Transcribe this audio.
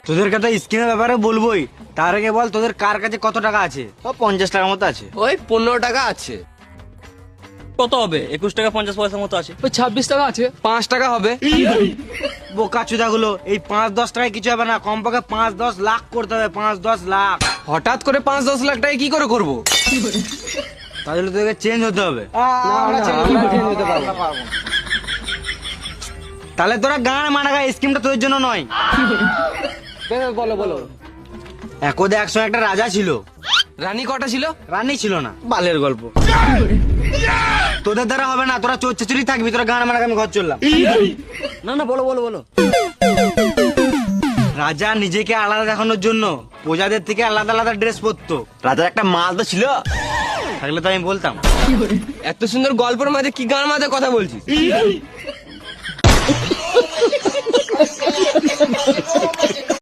তোদেরকে তো স্কিমের ব্যাপারে বলবোই, তার আগে বল তোদের কার কাছে কত টাকা আছে? 50 টাকার মতো আছে। ওই 15 টাকা আছে। কত হবে? 21 টাকা 50 পয়সার মতো আছে। ওই 26 টাকা আছে। 5 টাকা হবে। বোকা চুদাগুলো, এই 5-10 টাকায় কিছু হবে না, কমপক্ষে 5-10 লাখ করতে হবে, 5-10 লাখ। হঠাৎ করে 5-10 লাখ টাকা কি করে করব? তাহলে তোদেরকে চেঞ্জ হতে হবে। তাহলে তোরা গান মানাগা, স্কিমটা তোদের জন্য নয়। বলো বলো। একদে একসময় একটা রাজা ছিল, রানী কটা ছিল? রানী ছিল না, বালের গল্প। তোদের দ্বারা হবে না, তোরা চোর চুরি থাকবি, তোরা গান মানাগা, আমি ঘর চললাম। না না, বলো বলো বলো। রাজা নিজেকে আলাদা দেখানোর জন্য প্রজাদের থেকে আলাদা আলাদা ড্রেস পরতো। রাজার একটা মাল তো ছিল, থাকলে তো আমি বলতাম। এত সুন্দর গল্পের মাঝে কি গান মাঝে কথা বলছিস?